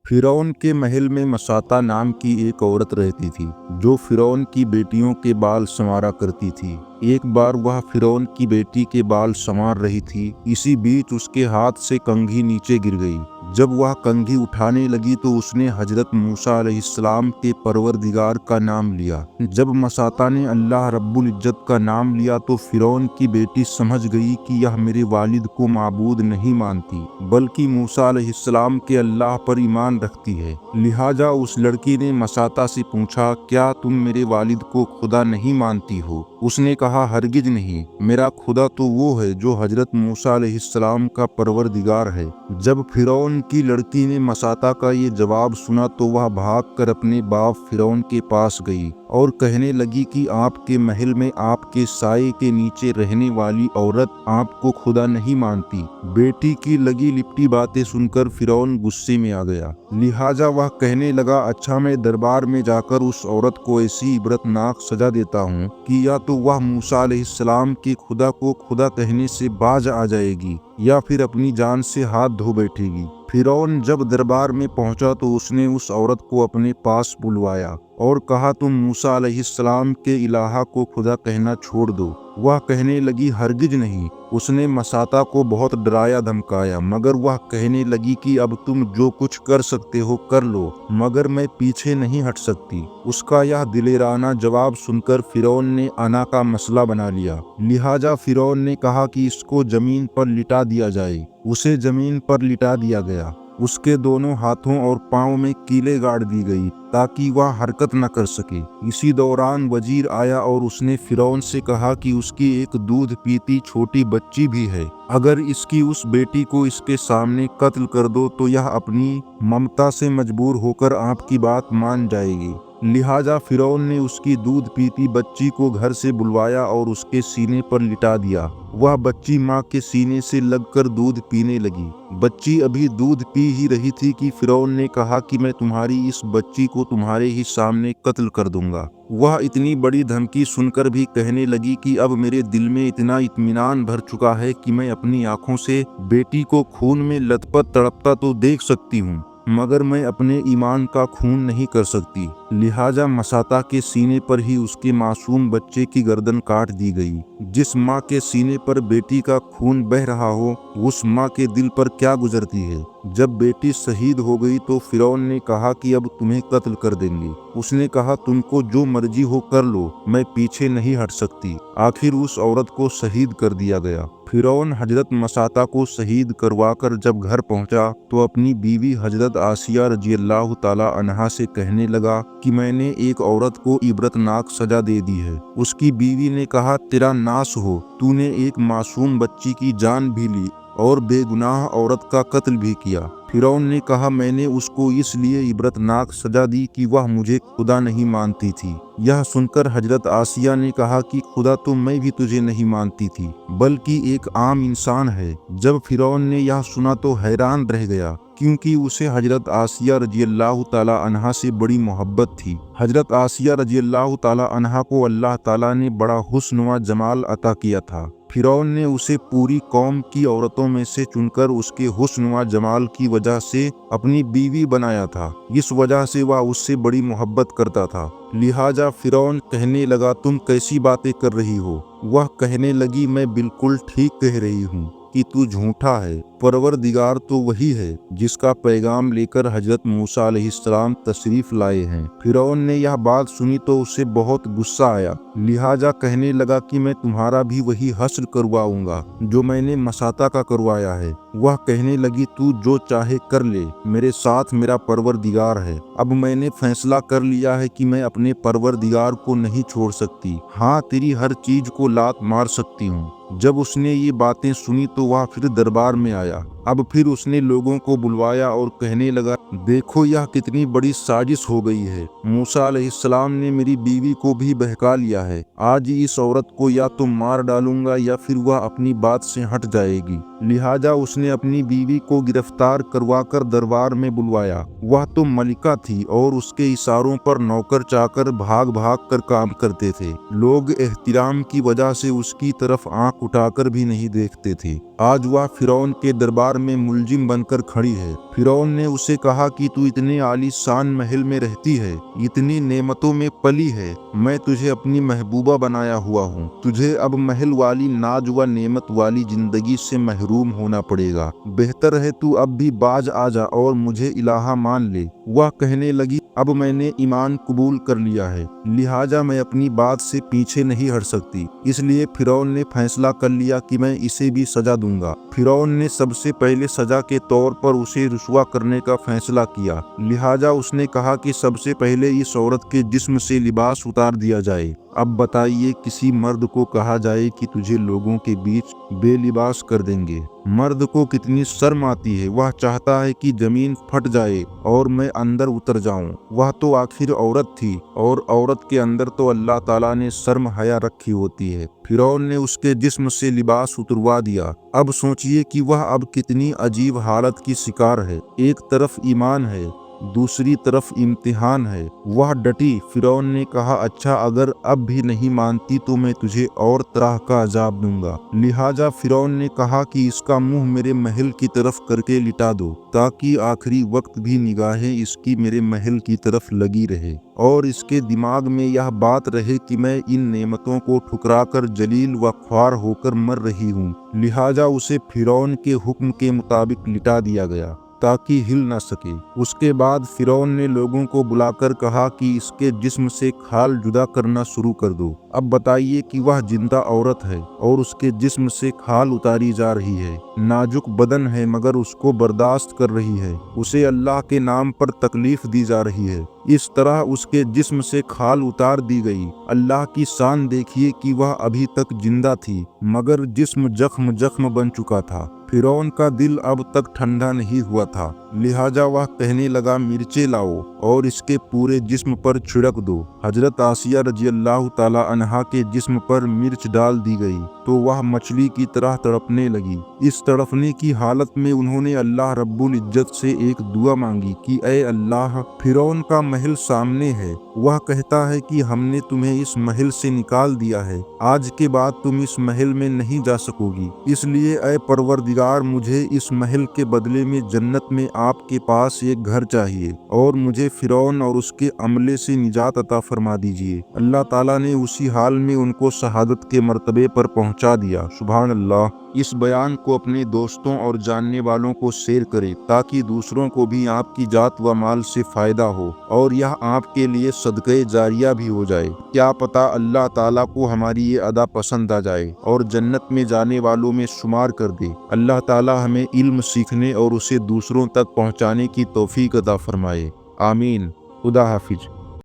फिरौन के महल में मसाता नाम की एक औरत रहती थी जो फिरौन की बेटियों के बाल संवारा करती थी। एक बार वह फिरौन की बेटी के बाल संवार रही थी। इसी बीच उसके हाथ से कंघी नीचे गिर गई। जब वह कंघी उठाने लगी तो उसने हजरत मूसा अलैहिस्सलाम के परवरदिगार का नाम लिया। जब मसाता ने अल्लाह रब्बुल इज्जत का नाम लिया तो फिरौन की बेटी समझ गई कि यह मेरे वालिद को माबूद नहीं मानती बल्कि मूसा अलैहिस्सलाम के अल्लाह पर ईमान रखती है। लिहाजा उस लड़की ने मसाता से पूछा, क्या तुम मेरे वालिद को खुदा नहीं मानती हो? उसने कहा, हरगिज नहीं, मेरा खुदा तो वो है जो हजरत मूसा अलैहिस्सलाम का परवरदिगार है। जब फिरौन की लड़की ने मसाता का ये जवाब सुना तो वह भागकर अपने बाप फिरौन के पास गई और कहने लगी कि आपके महल में आपके साये के नीचे रहने वाली औरत आपको खुदा नहीं मानती। बेटी की लगी लिपटी बातें सुनकर फिरौन गुस्से में आ गया। लिहाजा वह कहने लगा, अच्छा मैं दरबार में जाकर उस औरत को ऐसी इबरतनाक सजा देता हूँ कि या तो वह मूसा अलैहिस्सलाम के खुदा को खुदा कहने से बाज आ जाएगी या फिर अपनी जान से हाथ धो बैठेगी। फिरौन जब दरबार में पहुंचा तो उसने उस औरत को अपने पास बुलवाया और कहा, तुम मूसा अलैहिस्सलाम के इलाहा को खुदा कहना छोड़ दो। वह कहने लगी, हरगिज नहीं। उसने मसाता को बहुत डराया धमकाया मगर वह कहने लगी कि अब तुम जो कुछ कर सकते हो कर लो, मगर मैं पीछे नहीं हट सकती। उसका यह दिलेराना जवाब सुनकर फिरौन ने अना का मसला बना लिया। लिहाजा फिरौन ने कहा कि इसको जमीन पर लिटा दिया जाए। उसे जमीन पर लिटा दिया गया। उसके दोनों हाथों और पांव में कीलें गाड़ दी गई ताकि वह हरकत न कर सके। इसी दौरान वजीर आया और उसने फिरौन से कहा कि उसकी एक दूध पीती छोटी बच्ची भी है। अगर इसकी उस बेटी को इसके सामने कत्ल कर दो तो यह अपनी ममता से मजबूर होकर आपकी बात मान जाएगी। लिहाजा फिरौन ने उसकी दूध पीती बच्ची को घर से बुलवाया और उसके सीने पर लिटा दिया। वह बच्ची माँ के सीने से लगकर दूध पीने लगी। बच्ची अभी दूध पी ही रही थी कि फिरौन ने कहा कि मैं तुम्हारी इस बच्ची को तुम्हारे ही सामने कत्ल कर दूंगा। वह इतनी बड़ी धमकी सुनकर भी कहने लगी कि अब मेरे दिल में इतना इत्मीनान भर चुका है कि मैं अपनी आंखों से बेटी को खून में लथपथ तड़पता तो देख सकती हूँ मगर मैं अपने ईमान का खून नहीं कर सकती। लिहाजा मसाता के सीने पर ही उसके मासूम बच्चे की गर्दन काट दी गई। जिस माँ के सीने पर बेटी का खून बह रहा हो उस माँ के दिल पर क्या गुजरती है। जब बेटी शहीद हो गई तो फिरौन ने कहा कि अब तुम्हें कत्ल कर देंगे। उसने कहा, तुमको जो मर्जी हो कर लो, मैं पीछे नहीं हट सकती। आखिर उस औरत को शहीद कर दिया गया। फिरौन हजरत मसाता को शहीद करवाकर जब घर पहुंचा तो अपनी बीवी हजरत आसिया रज़ियल्लाहु ताला अन्हा से कहने लगा कि मैंने एक औरत को इबरतनाक सजा दे दी है। उसकी बीवी ने कहा, तेरा नाश हो, तूने एक मासूम बच्ची की जान भी ली और बेगुनाह औरत का कत्ल भी किया। फिरौन ने कहा, मैंने उसको इसलिए इबरतनाक सजा दी कि वह मुझे खुदा नहीं मानती थी। यह सुनकर हजरत आसिया ने कहा कि खुदा तो मैं भी तुझे नहीं मानती थी बल्कि एक आम इंसान है। जब फिरौन ने यह सुना तो हैरान रह गया क्योंकि उसे हजरत आसिया रज़ियल्लाहु ताला अन्हा से बड़ी मोहब्बत थी। हजरत आसिया रज़ियल्लाहु ताला अन्हा को अल्लाह ताला ने बड़ा हुस्न व जमाल अता किया था। फिरौन ने उसे पूरी कौम की औरतों में से चुनकर उसके हुस्न व जमाल की वजह से अपनी बीवी बनाया था। इस वजह से वह उससे बड़ी मोहब्बत करता था। लिहाजा फिरौन कहने लगा, तुम कैसी बातें कर रही हो? वह कहने लगी, मैं बिल्कुल ठीक कह रही हूँ कि तू झूठा है। परवरदिगार तो वही है जिसका पैगाम लेकर हजरत मूसा अलैहिस्सलाम तशरीफ लाए हैं। फिरौन ने यह बात सुनी तो उसे बहुत गुस्सा आया। लिहाजा कहने लगा कि मैं तुम्हारा भी वही हश्र करवाऊंगा जो मैंने मसाता का करवाया है। वह कहने लगी, तू जो चाहे कर ले, मेरे साथ मेरा परवरदिगार है। अब मैंने फैसला कर लिया है कि मैं अपने परवरदिगार को नहीं छोड़ सकती। हाँ, तेरी हर चीज को लात मार सकती हूँ। जब उसने ये बातें सुनी तो वह फिर दरबार में आया। अब फिर उसने लोगों को बुलवाया और कहने लगा, देखो यह कितनी बड़ी साजिश हो गई है। मूसा अलैहिस्सलाम ने मेरी बीवी को भी बहका लिया है। आज इस औरत को या तो मार डालूंगा या फिर वह अपनी बात से हट जाएगी। लिहाजा उसने अपनी बीवी को गिरफ्तार करवाकर दरबार में बुलवाया। वह तो मलिका थी और उसके इशारों पर नौकर चाकर भाग भाग कर काम करते थे। लोग एहतिराम की वजह से उसकी तरफ आंख उठाकर भी नहीं देखते थे। आज वह फिरौन के दरबार दरबार में मुलजिम बनकर खड़ी है। फिरौन ने उसे कहा कि तू इतने आलीशान महल में रहती है, इतनी नेमतों में पली है, मैं तुझे अपनी महबूबा बनाया हुआ हूँ, तुझे अब महल वाली नाज व नेमत वाली जिंदगी से महरूम होना पड़ेगा। बेहतर है तू अब भी बाज आ जा और मुझे इलाहा मान ले। वह कहने लगी, अब मैंने ईमान कबूल कर लिया है, लिहाजा मैं अपनी बात से पीछे नहीं हट सकती। इसलिए फिरौन ने फैसला कर लिया कि मैं इसे भी सजा दूंगा। फिरौन ने सबसे पहले सजा के तौर पर उसे रुस्वा करने का फैसला किया, लिहाजा उसने कहा कि सबसे पहले इस औरत के जिस्म से लिबास उतार दिया जाए। अब बताइए, किसी मर्द को कहा जाए कि तुझे लोगों के बीच बेलिबास कर देंगे, मर्द को कितनी शर्म आती है। वह चाहता है कि जमीन फट जाए और मैं अंदर उतर जाऊं। वह तो आखिर औरत थी और औरत के अंदर तो अल्लाह ताला ने शर्म हया रखी होती है। फिरौन ने उसके जिस्म से लिबास उतरवा दिया। अब सोचिए कि वह अब कितनी अजीब हालत की शिकार है। एक तरफ ईमान है, दूसरी तरफ इम्तिहान है। वह डटी। फिरौन ने कहा, अच्छा अगर अब भी नहीं मानती तो मैं तुझे और तरह का अजाब दूंगा। लिहाजा फिरौन ने कहा कि इसका मुंह मेरे महल की तरफ करके लिटा दो, ताकि आखिरी वक्त भी निगाहें इसकी मेरे महल की तरफ लगी रहे और इसके दिमाग में यह बात रहे कि मैं इन नेमतों को ठुकराकर जलील व ख्वार होकर मर रही हूँ। लिहाजा उसे फिरौन के हुक्म के मुताबिक लिटा दिया गया ताकि हिल न सके। उसके बाद फिरौन ने लोगों को बुलाकर कहा कि इसके जिस्म से खाल जुदा करना शुरू कर दो। अब बताइए कि वह जिंदा औरत है और उसके जिस्म से खाल उतारी जा रही है। नाजुक बदन है मगर उसको बर्दाश्त कर रही है। उसे अल्लाह के नाम पर तकलीफ दी जा रही है। इस तरह उसके जिस्म से खाल उतार दी गई। अल्लाह की शान देखिए कि वह अभी तक जिंदा थी मगर जिस्म जख्म जख्म बन चुका था। फिरौन का दिल अब तक ठंडा नहीं हुआ था, लिहाजा वह कहने लगा, मिर्चे लाओ और इसके पूरे जिस्म पर छिड़क दो। हजरत आसिया रजी अल्लाह ताला अन्हा के जिस्म पर मिर्च डाल दी गई तो वह मछली की तरह तड़पने लगी। इस तड़पने की हालत में उन्होंने अल्लाह रब्बुल इज्जत से एक दुआ मांगी कि ऐ अल्लाह, फिरौन का महल सामने है, वह कहता है कि हमने तुम्हें इस महल से निकाल दिया है, आज के बाद तुम इस महल में नहीं जा सकोगी, इसलिए ऐ परवरदिगार, मुझे इस महल के बदले में जन्नत में आपके पास एक घर चाहिए और मुझे फिरौन और उसके अमले से निजात अता फरमा दीजिए। अल्लाह ताला ने उसी हाल में उनको शहादत के मर्तबे पर पहुंचा दिया। सुभान अल्लाह। इस बयान को अपने दोस्तों और जानने वालों को शेयर करें ताकि दूसरों को भी आपकी जात व माल से फायदा हो और यह आपके लिए सदक़े जारिया भी हो जाए। क्या पता अल्लाह ताला को हमारी ये अदा पसंद आ जाए और जन्नत में जाने वालों में शुमार कर दे। अल्लाह ताला हमें इल्म सीखने और उसे दूसरों तक पहुँचाने की तौफीक अता फरमाए। आमीन। खुदा हाफिज।